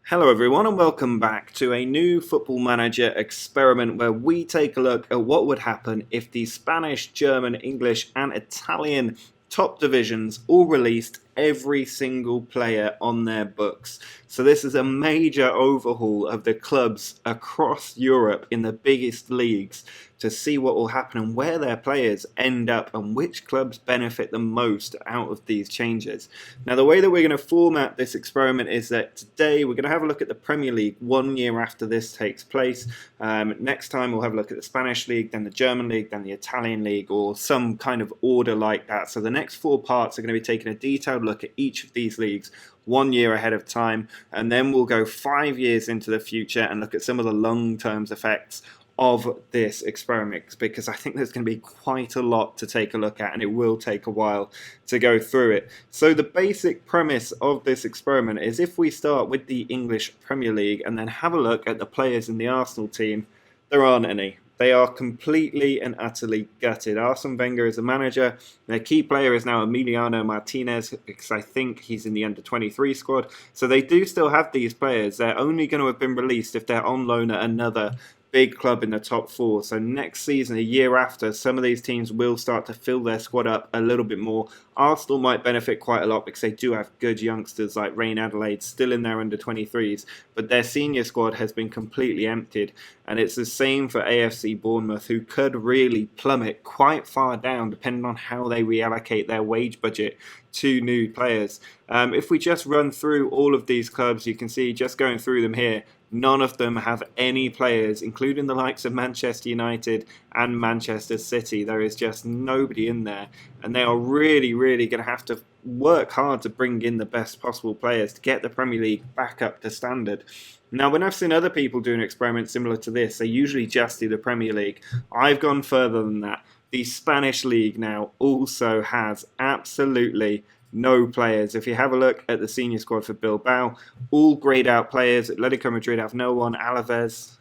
Hello, everyone, and welcome back to a new Football Manager experiment where we take a look at what would happen if the Spanish, German, English, and Italian top divisions all released every single player on their books. So, this is a major overhaul of the clubs across Europe in the biggest leagues to see what will happen and where their players end up and which clubs benefit the most out of these changes. Now, the way that we're going to format this experiment is that today we're going to have a look at the Premier League 1 year after this takes place. Next time we'll have a look at the Spanish League, then the German League, then the Italian League, or some kind of order like that. So the next 4 parts are going to be taking a detailed look at each of these leagues 1 year ahead of time, and then we'll go 5 years into the future and look at some of the long-term effects of this experiment, because I think there's going to be quite a lot to take a look at and it will take a while to go through it. So the basic premise of this experiment is if we start with the English Premier League and then have a look at the players in the Arsenal team, there aren't any. They are completely and utterly gutted. Arsene Wenger is a manager. Their key player is now Emiliano Martinez, because I think he's in the under-23 squad. So they do still have these players. They're only going to have been released if they're on loan at another big club in the top 4. So next season, a year after, some of these teams will start to fill their squad up a little bit more. Arsenal might benefit quite a lot because they do have good youngsters like Rain Adelaide still in their under-23s, but their senior squad has been completely emptied. And it's the same for AFC Bournemouth, who could really plummet quite far down depending on how they reallocate their wage budget to new players. If we just run through all of these clubs, you can see just going through them here, none of them have any players, including the likes of Manchester United and Manchester City. There is just nobody in there. And they are really, really going to have to work hard to bring in the best possible players to get the Premier League back up to standard. Now, when I've seen other people do an experiment similar to this, they usually just do the Premier League. I've gone further than that. The Spanish League now also has absolutely no players. If you have a look at the senior squad for Bilbao, all greyed out players. Atletico Madrid have no one. Alaves,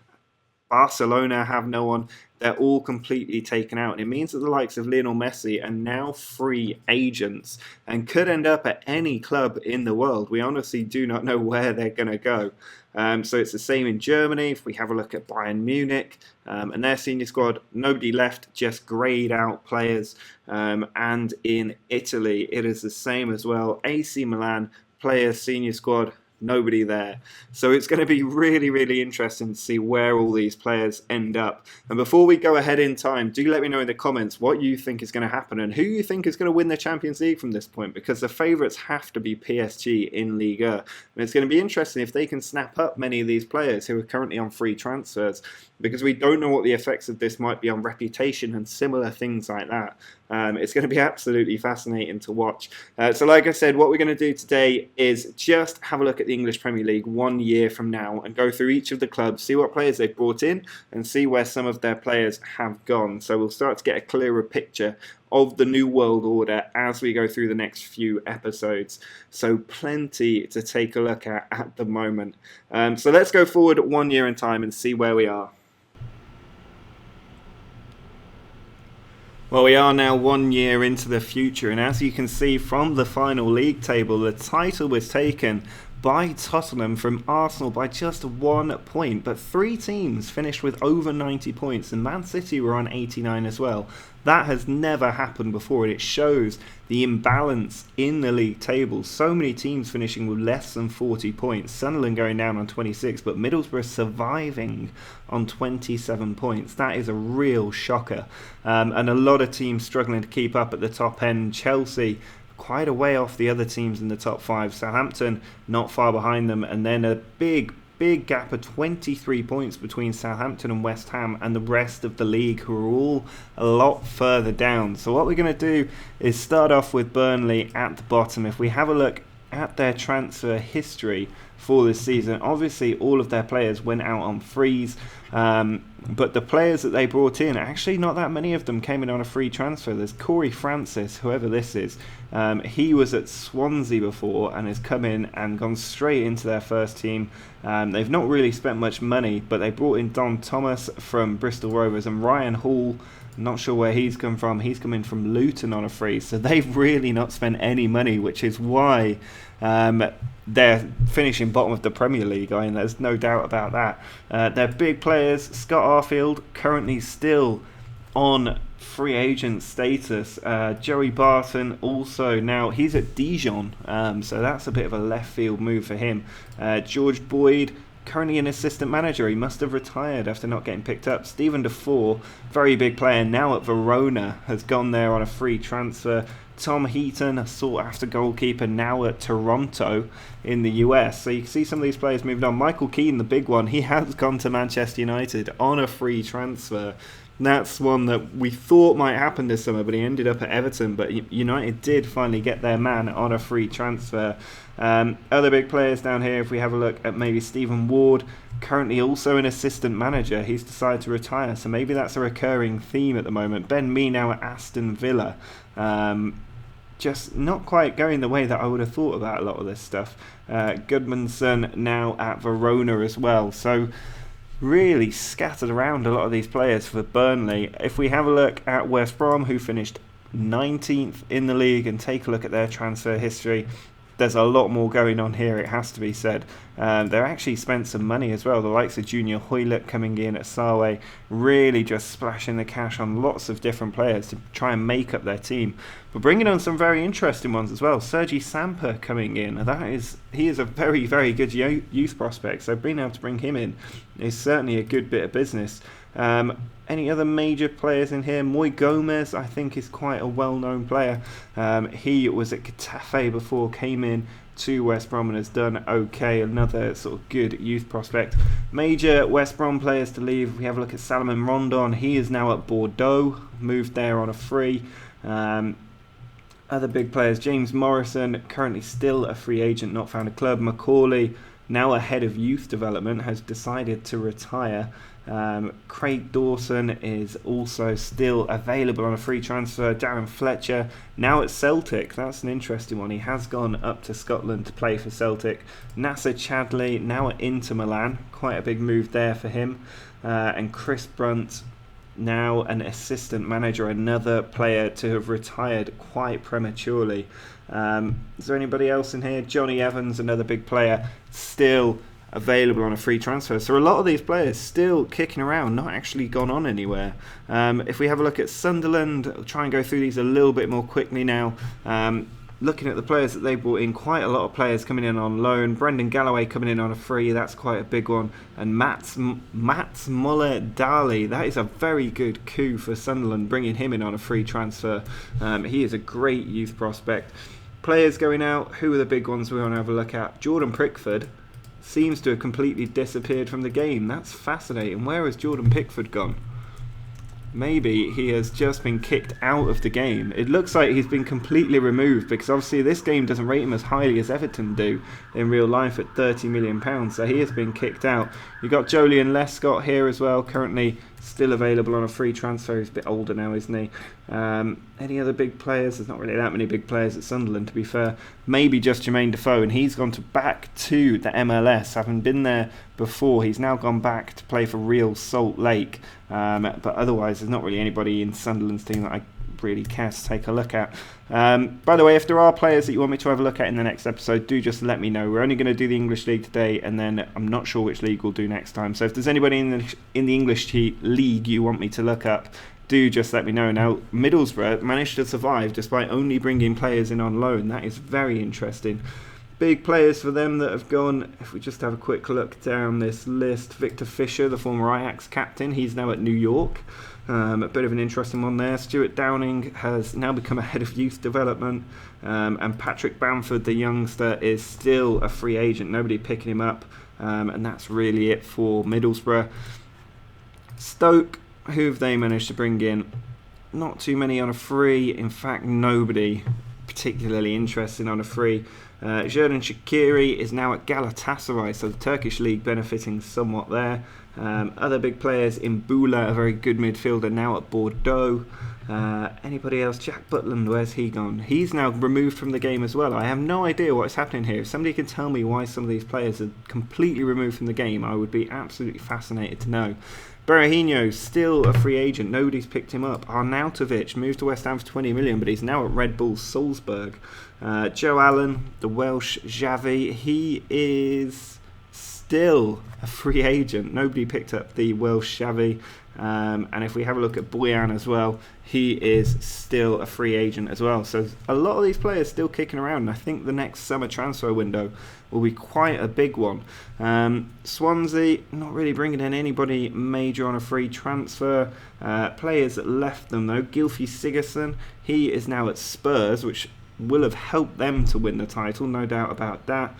Barcelona have no one. They're all completely taken out. And it means that the likes of Lionel Messi are now free agents and could end up at any club in the world. We honestly do not know where they're going to go. So it's the same in Germany. If we have a look at Bayern Munich and their senior squad, nobody left, just greyed out players. And in Italy, it is the same as well. AC Milan, players, senior squad, nobody there. So it's going to be really, really interesting to see where all these players end up. And before we go ahead in time, do let me know in the comments what you think is going to happen and who you think is going to win the Champions League from this point, because the favourites have to be PSG in Liga. And it's going to be interesting if they can snap up many of these players who are currently on free transfers, because we don't know what the effects of this might be on reputation and similar things like that. It's going to be absolutely fascinating to watch. So like I said, what we're going to do today is just have a look at the English Premier League 1 year from now and go through each of the clubs, see what players they've brought in and see where some of their players have gone. So we'll start to get a clearer picture of the new world order as we go through the next few episodes. So plenty to take a look at the moment. So let's go forward 1 year in time and see where we are. Well, we are now 1 year into the future, and as you can see from the final league table, the title was taken by Tottenham from Arsenal by just 1 point, but 3 teams finished with over 90 points, and Man City were on 89 as well. That has never happened before, and it shows the imbalance in the league table. So many teams finishing with less than 40 points. Sunderland going down on 26, but Middlesbrough surviving on 27 points. That is a real shocker. And a lot of teams struggling to keep up at the top end. Chelsea quite a way off the other teams in the top 5. Southampton not far behind them, and then a big gap of 23 points between Southampton and West Ham and the rest of the league, who are all a lot further down. So what we're going to do is start off with Burnley at the bottom. If we have a look at their transfer history for this season, obviously all of their players went out on frees, but the players that they brought in, actually not that many of them came in on a free transfer. There's Corey Francis, whoever this is. He was at Swansea before and has come in and gone straight into their first team. They've not really spent much money, but they brought in Don Thomas from Bristol Rovers and Ryan Hall, Not sure where he's come from. He's coming from Luton on a free, so they've really not spent any money, which is why they're finishing bottom of the Premier League. I mean, there's no doubt about that. They're big players. Scott Arfield currently still on free agent status. Joey Barton also now, he's at Dijon, so that's a bit of a left field move for him. George Boyd, currently an assistant manager. He must have retired after not getting picked up. Stephen Defoe, very big player, now at Verona, has gone there on a free transfer. Tom Heaton, a sought-after goalkeeper, now at Toronto in the US. So you can see some of these players moving on. Michael Keane, the big one, he has gone to Manchester United on a free transfer. That's one that we thought might happen this summer, but he ended up at Everton. But United did finally get their man on a free transfer. Other big players down here, if we have a look at maybe Stephen Ward, currently also an assistant manager. He's decided to retire, so maybe that's a recurring theme at the moment. Ben Mee now at Aston Villa. Just not quite going the way that I would have thought about a lot of this stuff. Goodmanson now at Verona as well. So really scattered around a lot of these players for Burnley. If we have a look at West Brom, who finished 19th in the league, and take a look at their transfer history, there's a lot more going on here, it has to be said. They actually spent some money as well. The likes of Junior Hoylett coming in at Sarway, really just splashing the cash on lots of different players to try and make up their team. But bringing on some very interesting ones as well. Sergi Samper coming in. He is a very, very good youth prospect, so being able to bring him in is certainly a good bit of business. Any other major players in here? Moy Gomez, I think, is quite a well-known player. He was at Getafe before, came in to West Brom and has done okay. Another sort of good youth prospect. Major West Brom players to leave. We have a look at Salomon Rondon. He is now at Bordeaux, moved there on a free. Other big players, James Morrison, currently still a free agent, not found a club. Macaulay, now a head of youth development, has decided to retire. Craig Dawson is also still available on a free transfer. Darren Fletcher, now at Celtic. That's an interesting one. He has gone up to Scotland to play for Celtic. Nasser Chadley, now at Inter Milan. Quite a big move there for him. And Chris Brunt, now an assistant manager, another player to have retired quite prematurely. Is there anybody else in here? Johnny Evans, another big player, still available on a free transfer. So a lot of these players still kicking around, not actually gone on anywhere. If we have a look at Sunderland, I'll try and go through these a little bit more quickly now. Looking at the players that they brought in, quite a lot of players coming in on loan. Brendan Galloway coming in on a free, that's quite a big one. And Mats Muller-Dali, that is a very good coup for Sunderland, bringing him in on a free transfer. He is a great youth prospect. Players going out, who are the big ones we want to have a look at? Jordan Pickford seems to have completely disappeared from the game. That's fascinating. Where has Jordan Pickford gone? Maybe he has just been kicked out of the game. It looks like he's been completely removed, because obviously this game doesn't rate him as highly as Everton do in real life at £30 million, so he has been kicked out. You've got Joleon Lescott here as well, currently still available on a free transfer. He's a bit older now, isn't he? Any other big players? There's not really that many big players at Sunderland, to be fair. Maybe just Jermaine Defoe, and he's gone back to the MLS, having been there before. He's now gone back to play for Real Salt Lake, but otherwise there's not really anybody in Sunderland's team that I really care to take a look at. By the way, if there are players that you want me to have a look at in the next episode, do just let me know. We're only going to do the English League today, and then I'm not sure which league we'll do next time. So if there's anybody in the English League you want me to look up, do just let me know. Now, Middlesbrough managed to survive despite only bringing players in on loan. That is very interesting. Big players for them that have gone, if we just have a quick look down this list, Victor Fisher, the former Ajax captain, he's now at New York. A bit of an interesting one there. Stuart Downing has now become a head of youth development, and Patrick Bamford, the youngster, is still a free agent. Nobody picking him up, and that's really it for Middlesbrough. Stoke, who have they managed to bring in? Not too many on a free. In fact, nobody particularly interesting on a free. Xherdan Shaqiri is now at Galatasaray, so the Turkish league benefiting somewhat there. Other big players in Bula, a very good midfielder, now at Bordeaux. Anybody else? Jack Butland, where's he gone? He's now removed from the game as well. I have no idea what's happening here. If somebody can tell me why some of these players are completely removed from the game, I would be absolutely fascinated to know. Berahino, still a free agent. Nobody's picked him up. Arnautovic moved to West Ham for 20 million, but he's now at Red Bull Salzburg. Joe Allen, the Welsh Xavi, he is still a free agent. Nobody picked up the Welsh Xavi. And if we have a look at Boyan as well, he is still a free agent as well. So a lot of these players still kicking around. And I think the next summer transfer window will be quite a big one. Swansea, not really bringing in anybody major on a free transfer. Players that left them though. Gylfi Sigurdsson, he is now at Spurs, which will have helped them to win the title, no doubt about that.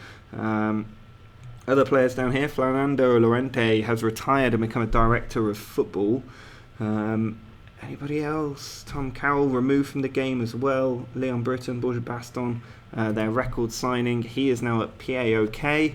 Other players down here, Fernando Llorente has retired and become a director of football. Anybody else? Tom Carroll removed from the game as well. Leon Britton, Borja Baston, their record signing. He is now at PAOK,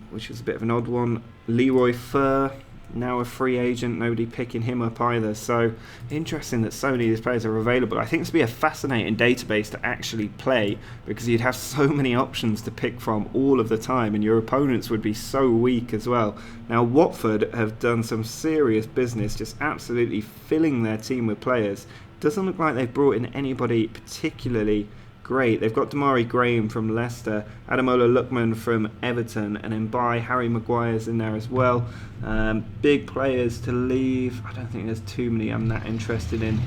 which is a bit of an odd one. Leroy Fer, now a free agent, nobody picking him up either. So interesting that so many of these players are available. I think this would be a fascinating database to actually play, because you'd have so many options to pick from all of the time, and your opponents would be so weak as well. Now Watford have done some serious business, just absolutely filling their team with players. Doesn't look like they've brought in anybody particularly great. They've got Damari Graham from Leicester, Ademola Lookman from Everton, and Mbai, Harry Maguire's in there as well. Big players to leave. I don't think there's too many I'm that interested in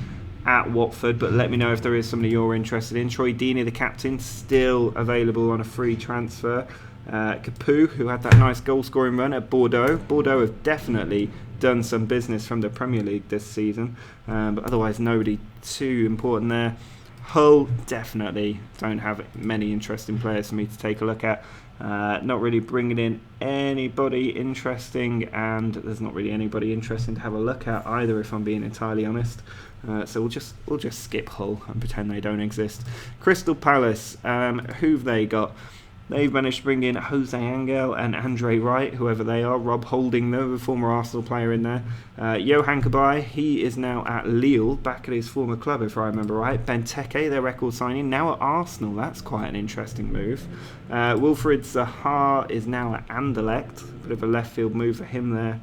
at Watford, but let me know if there is somebody you're interested in. Troy Deeney, the captain, still available on a free transfer. Capoue, who had that nice goal scoring run at Bordeaux. Bordeaux have definitely done some business from the Premier League this season, but otherwise nobody too important there. Hull, definitely don't have many interesting players for me to take a look at. Not really bringing in anybody interesting, and there's not really anybody interesting to have a look at either, if I'm being entirely honest. So we'll just skip Hull and pretend they don't exist. Crystal Palace, who've they got? They've managed to bring in Jose Angel and Andre Wright, whoever they are. Rob Holding, though, the former Arsenal player in there. Yohan Cabaye, he is now at Lille, back at his former club, if I remember right. Benteke, their record signing, now at Arsenal. That's quite an interesting move. Wilfried Zaha is now at Anderlecht. Bit of a left field move for him there.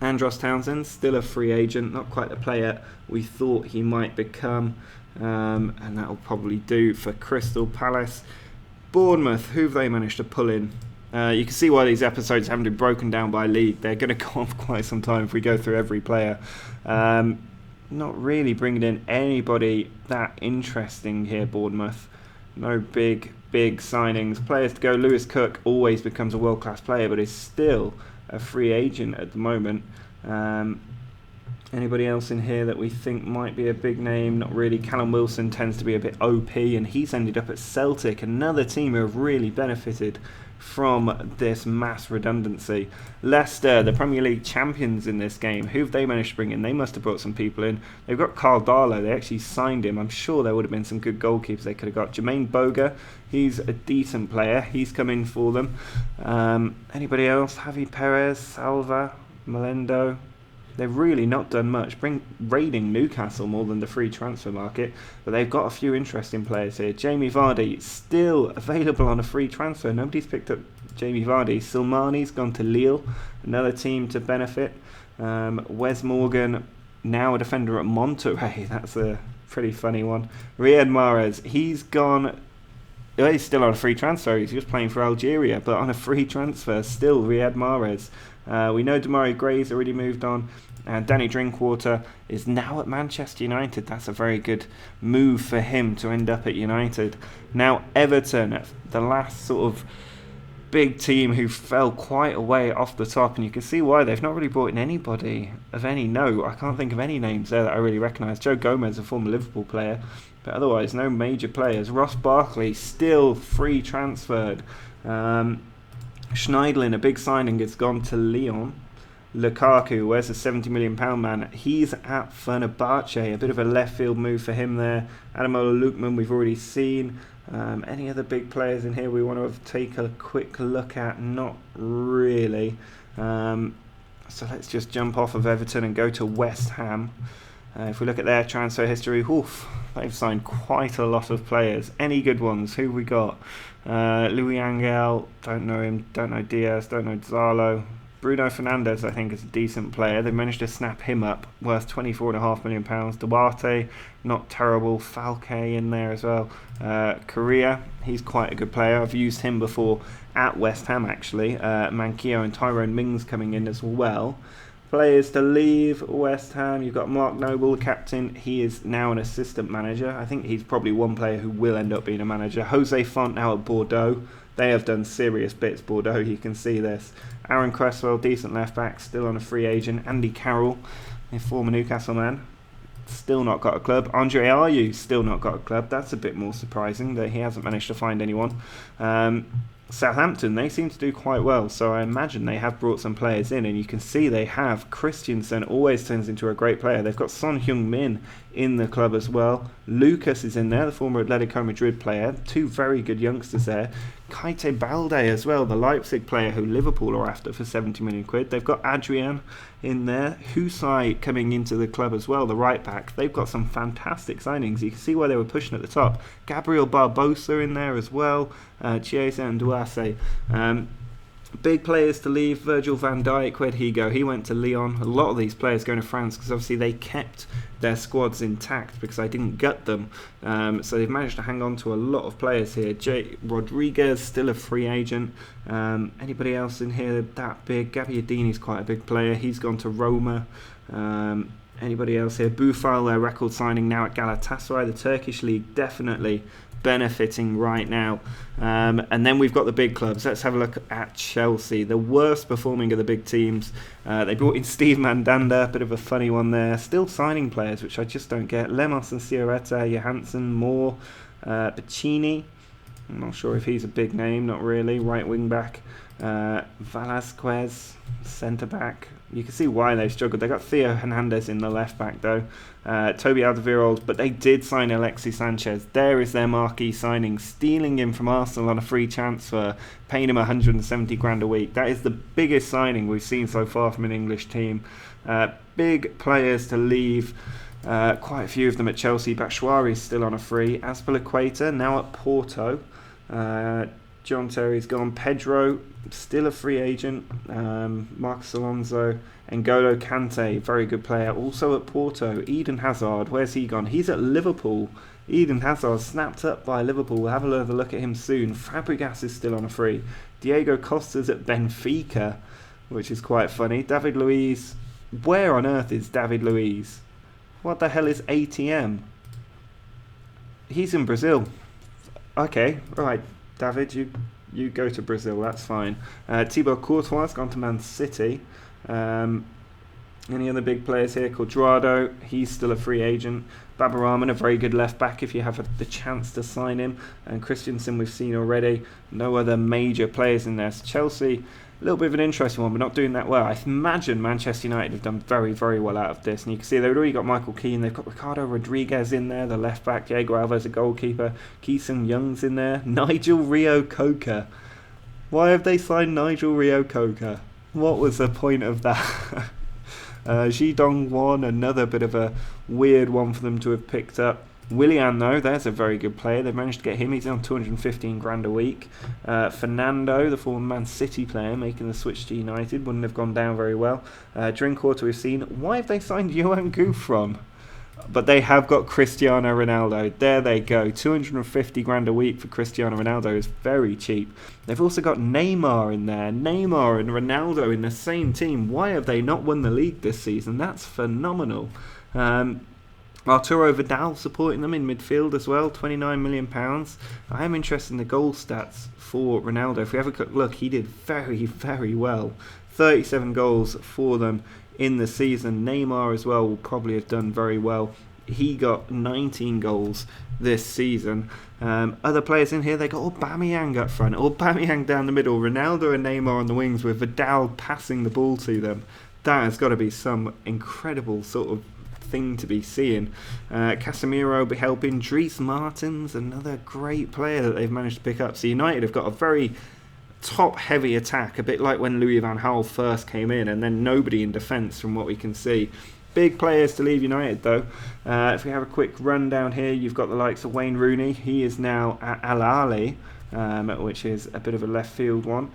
Andros Townsend, still a free agent, not quite the player we thought he might become. And that'll probably do for Crystal Palace. Bournemouth, who've they managed to pull in? You can see why these episodes haven't been broken down by league. They're going to go on for quite some time if we go through every player. Not really bringing in anybody that interesting here, Bournemouth. No big signings. Players to go. Lewis Cook always becomes a world-class player, but is still a free agent at the moment. Anybody else in here that we think might be a big name? Not really. Callum Wilson tends to be a bit OP, and he's ended up at Celtic, another team who have really benefited from this mass redundancy. Leicester, the Premier League champions in this game, who've they managed to bring in? They must have brought some people in. They've got Carl Darlow, they actually signed him. I'm sure there would have been some good goalkeepers they could have got. Jermaine Boga, he's a decent player, he's come in for them. Anybody else? Javi Perez, Salva, Melendo. They've really not done much, raiding Newcastle more than the free transfer market, but they've got a few interesting players here. Jamie Vardy, still available on a free transfer. Nobody's picked up Jamie Vardy. Silmani's gone to Lille, another team to benefit. Wes Morgan, now a defender at Monterrey. That's a pretty funny one. Riyad Mahrez, he's gone... He's still on a free transfer. He's just playing for Algeria, but on a free transfer, still Riyad Mahrez. We know Damari Gray's already moved on. And Danny Drinkwater is now at Manchester United. That's a very good move for him to end up at United. Now Everton, the last sort of big team who fell quite a way off the top. And you can see why. They've not really brought in anybody of any note. I can't think of any names there that I really recognise. Joe Gomez, a former Liverpool player. But otherwise, no major players. Ross Barkley, still free transferred. Schneidlin, a big signing, has gone to Lyon. Lukaku, where's the £70 million man? He's at Fenerbahce. A bit of a left field move for him there. Ademola Lookman, we've already seen. Any other big players in here we want to take a quick look at? Not really. So let's just jump off of Everton and go to West Ham. If we look at their transfer history, they've signed quite a lot of players. Any good ones? Who have we got? Louis Angel, don't know him, don't know Diaz, don't know Zalo. Bruno Fernandes, I think, is a decent player. They managed to snap him up, worth £24.5 million. Duarte, not terrible. Falque in there as well. Correa, he's quite a good player. I've used him before at West Ham, actually. Manquillo and Tyrone Mings coming in as well. Players to leave West Ham. You've got Mark Noble, the captain. He is now an assistant manager. I think he's probably one player who will end up being a manager. Jose Font now at Bordeaux. They have done serious bits, Bordeaux. You can see this. Aaron Cresswell, decent left back, still on a free agent. Andy Carroll, a former Newcastle man, still not got a club. Andre Ayew, still not got a club. That's a bit more surprising that he hasn't managed to find anyone. Southampton, they seem to do quite well, so I imagine they have brought some players in, and you can see they have. Christensen always turns into a great player. They've got Son Heung-min in the club as well. Lucas is in there, the former Atletico Madrid player. Two very good youngsters there. Keita Balde as well, the Leipzig player who Liverpool are after for 70 million quid. They've got Adrian in there. Husai coming into the club as well, the right back. They've got some fantastic signings. You can see why they were pushing at the top. Gabriel Barbosa in there as well. Chiesa and Duarte. Big players to leave. Virgil van Dijk, where'd he go? He went to Lyon. A lot of these players going to France because obviously they kept their squads intact because I didn't gut them. So they've managed to hang on to a lot of players here. Jay Rodriguez, still a free agent. Anybody else in here that big? Gabbiadini's quite a big player. He's gone to Roma. Anybody else here? Boufal, their record signing now at Galatasaray. The Turkish league definitely benefiting right now. And then we've got the big clubs. Let's have a look at Chelsea, the worst performing of the big teams. They brought in Steve Mandanda, bit of a funny one there. Still signing players, which I just don't get. Lemos and Cioretta, Johansson, Moore, Pacini. I'm not sure if he's a big name, not really. Right wing back. Velasquez, centre back. You can see why they've struggled. They got Theo Hernandez in the left back though. Toby Alderweireld, but they did sign Alexis Sanchez. There is their marquee signing, stealing him from Arsenal on a free transfer, paying him 170 grand a week. That is the biggest signing we've seen so far from an English team. Big players to leave. Quite a few of them at Chelsea. Batshuayi's still on a free. Azpilicueta now at Porto. John Terry's gone. Pedro, still a free agent. Marcos Alonso. N'Golo Kante, very good player. Also at Porto. Eden Hazard, where's he gone? He's at Liverpool. Eden Hazard snapped up by Liverpool. We'll have a look at him soon. Fabregas is still on a free. Diego Costa's at Benfica, which is quite funny. David Luiz. Where on earth is David Luiz? What the hell is ATM? He's in Brazil. Okay, right. David, you go to Brazil, that's fine. Thibaut Courtois has gone to Man City. Any other big players here? Cuadrado, he's still a free agent. Baba Rahman, a very good left back if you have the chance to sign him. And Christensen we've seen already. No other major players in there. So Chelsea, a little bit of an interesting one, but not doing that well. I imagine Manchester United have done very, very well out of this. And you can see they've already got Michael Keane. They've got Ricardo Rodriguez in there, the left back. Diego Alves, a goalkeeper. Ki-Sung Young's in there. Nigel Reo-Coker. Why have they signed Nigel Reo-Coker? What was the point of that? Ji Dong-won, another bit of a weird one for them to have picked up. Willian, though, there's a very good player. They've managed to get him. He's on 215 grand a week. Fernando, the former Man City player, making the switch to United, wouldn't have gone down very well. Drinkwater, we've seen. Why have they signed Johan Gouffron? But they have got Cristiano Ronaldo. There they go. 250 grand a week for Cristiano Ronaldo is very cheap. They've also got Neymar in there. Neymar and Ronaldo in the same team. Why have they not won the league this season? That's phenomenal. Arturo Vidal supporting them in midfield as well, £29 million. I am interested in the goal stats for Ronaldo. If we have a quick look, he did very, very well. 37 goals for them in the season. Neymar as well will probably have done very well. He got 19 goals this season. Other players in here, they got Aubameyang up front, Aubameyang down the middle, Ronaldo and Neymar on the wings with Vidal passing the ball to them. That has got to be some incredible sort of thing to be seeing. Casemiro will be helping. Dries Martins, another great player that they've managed to pick up. So United have got a very top-heavy attack, a bit like when Louis van Gaal first came in, and then nobody in defence from what we can see. Big players to leave United though. If we have a quick rundown here, you've got the likes of Wayne Rooney. He is now at Al Ahly, which is a bit of a left field one.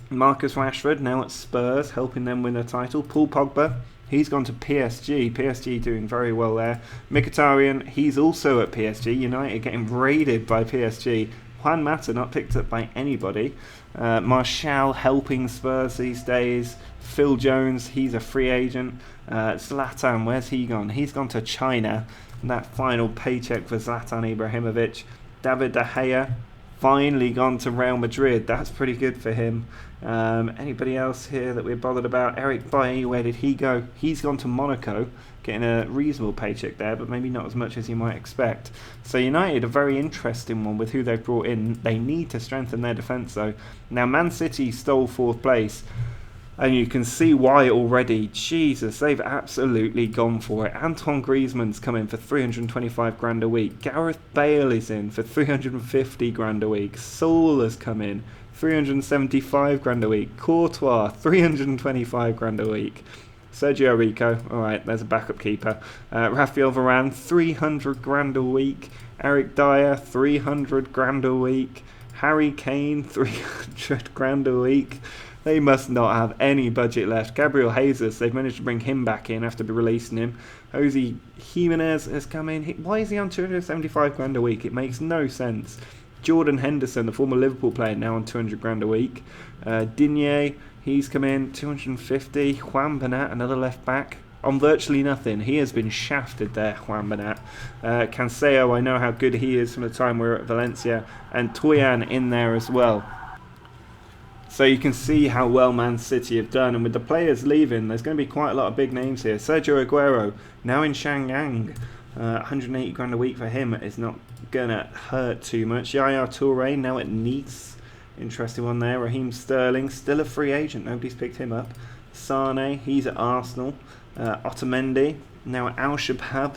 Marcus Rashford now at Spurs, helping them win a title. Paul Pogba, he's gone to PSG. PSG doing very well there. Mkhitaryan, he's also at PSG. United getting raided by PSG. Juan Mata not picked up by anybody. Martial helping Spurs these days. Phil Jones, he's a free agent. Zlatan, where's he gone? He's gone to China. And that final paycheck for Zlatan Ibrahimovic. David De Gea, finally gone to Real Madrid. That's pretty good for him. Anybody else here that we're bothered about? Eric Bailly, where did he go? He's gone to Monaco, getting a reasonable paycheck there, but maybe not as much as you might expect. So United, a very interesting one with who they've brought in. They need to strengthen their defence though. Now Man City stole 4th place, and you can see why already. Jesus, they've absolutely gone for it. Antoine Griezmann's come in for 325 grand a week. Gareth Bale is in for 350 grand a week. Saul has come in 375 grand a week. Courtois, 325 grand a week. Sergio Rico, alright, there's a backup keeper. Rafael Varane, 300 grand a week. Eric Dyer, 300 grand a week. Harry Kane, 300 grand a week. They must not have any budget left. Gabriel Jesus, they've managed to bring him back in after releasing him. Jose Jimenez has come in. Why is he on 275 grand a week? It makes no sense. Jordan Henderson, the former Liverpool player, now on 200 grand a week. Digne, he's come in 250. Juan Bernat, another left back, on virtually nothing. He has been shafted there, Juan Bernat. Cancelo, I know how good he is from the time we were at Valencia. And Toyan in there as well. So you can see how well Man City have done, and with the players leaving, there's going to be quite a lot of big names here. Sergio Aguero, now in Shanghai, 180 grand a week for him is not going to hurt too much. Yaya Toure, now at Nice, interesting one there. Raheem Sterling, still a free agent, nobody's picked him up. Sane, he's at Arsenal. Otamendi, now at Al Shabab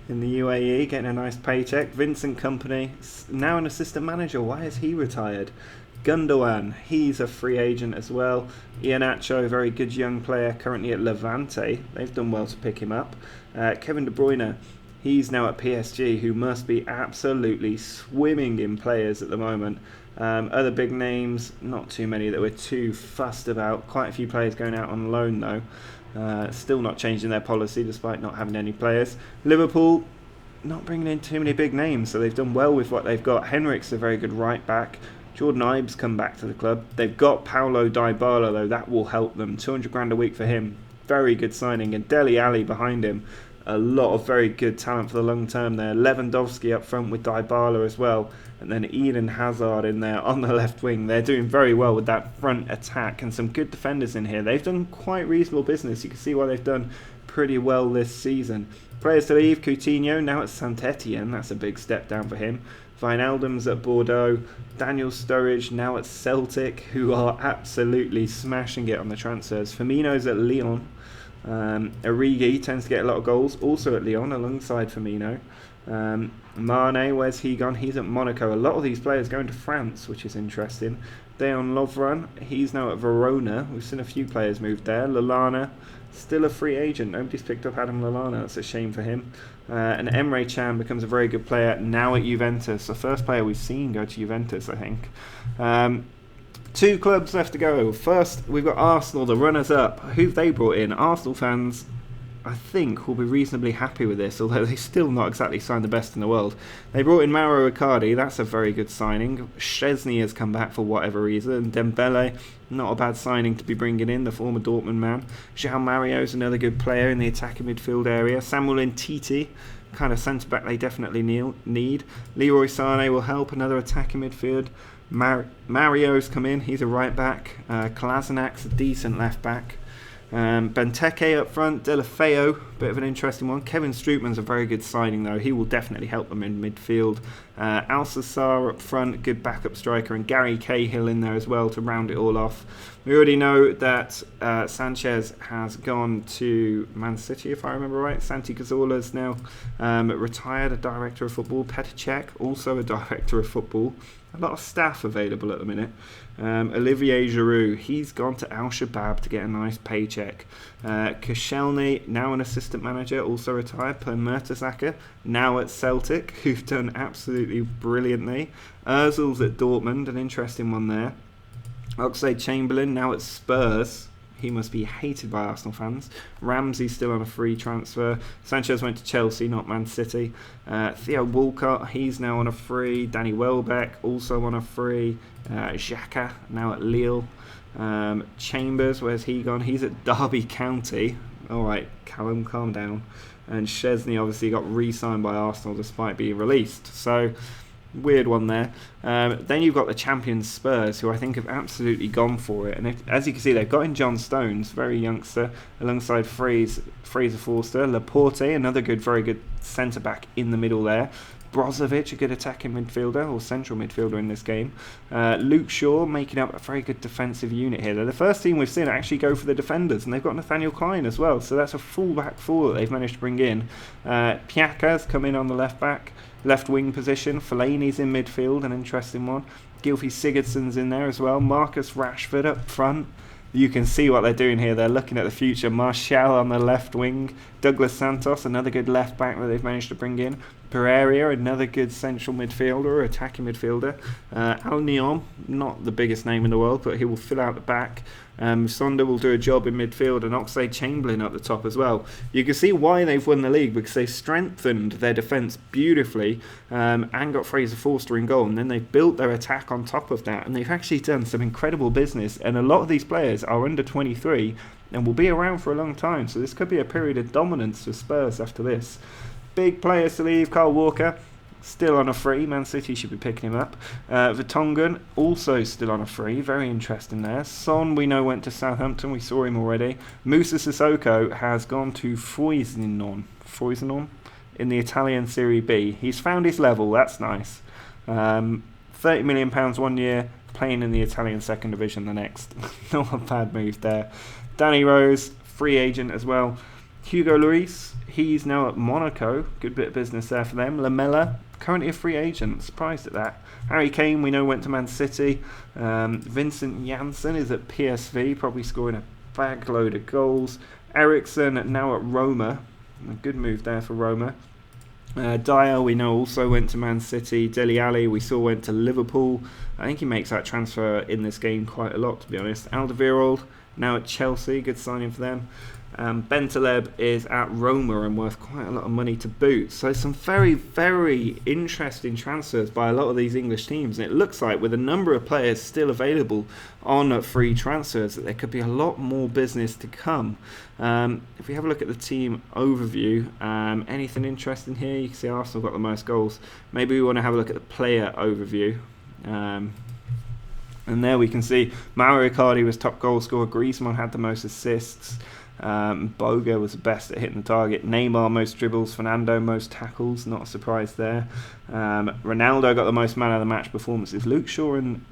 in the UAE, getting a nice paycheck. Vincent Kompany, now an assistant manager, why is he retired? Gundogan, he's a free agent as well. Iheanacho, very good young player, currently at Levante. They've done well to pick him up. Kevin De Bruyne, he's now at PSG, who must be absolutely swimming in players at the moment. Other big names, not too many that we're too fussed about. Quite a few players going out on loan though. Still not changing their policy despite not having any players. Liverpool, not bringing in too many big names, so they've done well with what they've got. Henrik's a very good right back. Jordan Ives come back to the club. They've got Paulo Dybala though, that will help them. 200 grand a week for him, very good signing. And Dele Alli behind him, a lot of very good talent for the long term there. Lewandowski up front with Dybala as well, and then Eden Hazard in there on the left wing. They're doing very well with that front attack, and some good defenders in here. They've done quite reasonable business. You can see why they've done pretty well this season. Players to leave: Coutinho now at Saint-Etienne, that's a big step down for him. Wijnaldum's at Bordeaux. Daniel Sturridge now at Celtic, who are absolutely smashing it on the transfers. Firmino's at Lyon. Origi tends to get a lot of goals, also at Lyon alongside Firmino. Mane, where's he gone? He's at Monaco. A lot of these players going to France, which is interesting. Dejan Lovren, he's now at Verona. We've seen a few players move there. Lallana, still a free agent. Nobody's picked up Adam Lallana. That's a shame for him. And Emre Can becomes a very good player now at Juventus. The first player we've seen go to Juventus, I think. 2 clubs left to go. First, we've got Arsenal, the runners-up. Who've they brought in? Arsenal fans, I think, will be reasonably happy with this, although they still not exactly signed the best in the world. They brought in Mauro Icardi, that's a very good signing. Szczesny has come back for whatever reason. Dembele, not a bad signing to be bringing in, the former Dortmund man. João Mario's another good player in the attacking midfield area. Samuel Umtiti, kind of centre-back they definitely need. Leroy Sané will help, another attacking midfield. Mario's come in, he's a right back. Kolasinac, a decent left back. Benteke up front, Deulofeu, bit of an interesting one. Kevin Strootman's a very good signing though, he will definitely help them in midfield. Alcacer up front, good backup striker, and Gary Cahill in there as well to round it all off. We already know that Sanchez has gone to Man City, if I remember right. Santi Cazorla's now retired, a director of football. Petr Cech, also a director of football. a lot of staff available at the minute. Olivier Giroud, he's gone to Al Shabab to get a nice paycheck. Koscielny, now an assistant manager, also retired. Per Mertesacker, now at Celtic, who've done absolutely brilliantly. Ozil's at Dortmund, an interesting one there. Oxlade-Chamberlain, now at Spurs. He must be hated by Arsenal fans. Ramsey still on a free transfer. Sanchez went to Chelsea, not Man City. Theo Walcott, he's now on a free. Danny Welbeck, also on a free. Xhaka, now at Lille. Chambers, where's he gone? He's at Derby County. All right, Callum, calm down. And Szczesny obviously got re-signed by Arsenal despite being released. So, weird one there. Then you've got the champions Spurs, who I think have absolutely gone for it. And as you can see, they've got in John Stones, very youngster, alongside Fraser Forster. Laporte, another very good centre-back in the middle there. Brozovic, a good attacking midfielder, or central midfielder in this game. Luke Shaw making up a very good defensive unit here. They're the first team we've seen actually go for the defenders, and they've got Nathaniel Klein as well. So that's a full back four that they've managed to bring in. Piaka's come in on the left wing position. Fellaini's in midfield, an interesting one. Gylfi Sigurdsson's in there as well. Marcus Rashford up front. You can see what they're doing here. They're looking at the future. Martial on the left wing. Douglas Santos, another good left back that they've managed to bring in. Pereira, another good central midfielder, attacking midfielder. Al Neon, not the biggest name in the world, but he will fill out the back. Sonda will do a job in midfield, and Oxlade-Chamberlain at the top as well. You can see why they've won the league, because they strengthened their defence beautifully and got Fraser Forster in goal, and then they've built their attack on top of that, and they've actually done some incredible business. And a lot of these players are under 23 and will be around for a long time, so this could be a period of dominance for Spurs after this. Big players to leave. Kyle Walker still on a free. Man City should be picking him up. Vertonghen also still on a free. Very interesting there. Son, we know, went to Southampton. We saw him already. Moussa Sissoko has gone to Frosinone in the Italian Serie B. He's found his level. That's nice. £30 million 1 year, playing in the Italian second division the next. Not a bad move there. Danny Rose, free agent as well. Hugo Lloris, he's now at Monaco. Good bit of business there for them. Lamela, currently a free agent. Surprised at that. Harry Kane, we know, went to Man City. Vincent Janssen is at PSV, probably scoring a bag load of goals. Eriksen now at Roma. A good move there for Roma. Dyer, we know, also went to Man City. Dele Alli, we saw, went to Liverpool. I think he makes that transfer in this game quite a lot, to be honest. Alderweireld, now at Chelsea. Good signing for them. Bentaleb is at Roma and worth quite a lot of money to boot. So some very, very interesting transfers by a lot of these English teams. And it looks like with a number of players still available on free transfers that there could be a lot more business to come. If we have a look at the team overview, anything interesting here? You can see Arsenal got the most goals. Maybe we want to have a look at the player overview. And there we can see Mauro Icardi was top goal scorer. Griezmann had the most assists. Boga was the best at hitting the target. Neymar most dribbles. Fernando most tackles. Not a surprise there. Ronaldo got the most man of the match performances. Luke Shaw and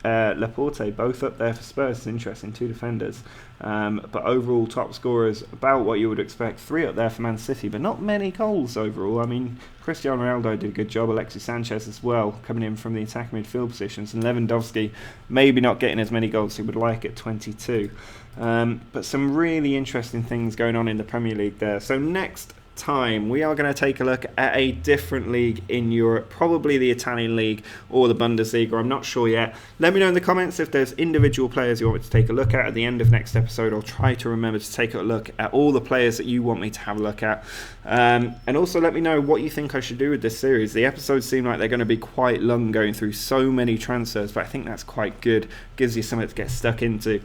Laporte both up there for Spurs. It's interesting, two defenders. But overall top scorers, about what you would expect. 3 up there for Man City, but not many goals overall. I mean, Cristiano Ronaldo did a good job. Alexis Sanchez as well, coming in from the attacking midfield positions. And Lewandowski maybe not getting as many goals as he would like at 22. But some really interesting things going on in the Premier League there. So next time we are going to take a look at a different league in Europe, probably the Italian league or the Bundesliga. I'm not sure yet. Let me know in the comments if there's individual players you want me to take a look at the end of next episode. I'll try to remember to take a look at all the players that you want me to have a look at, and also let me know what you think I should do with this series. The episodes seem like they're going to be quite long, going through so many transfers, but I think that's quite good. Gives you something to get stuck into.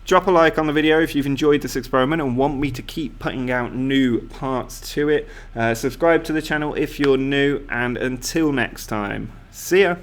Drop a like on the video if you've enjoyed this experiment and want me to keep putting out new parts to it. Subscribe to the channel if you're new, and until next time, see ya!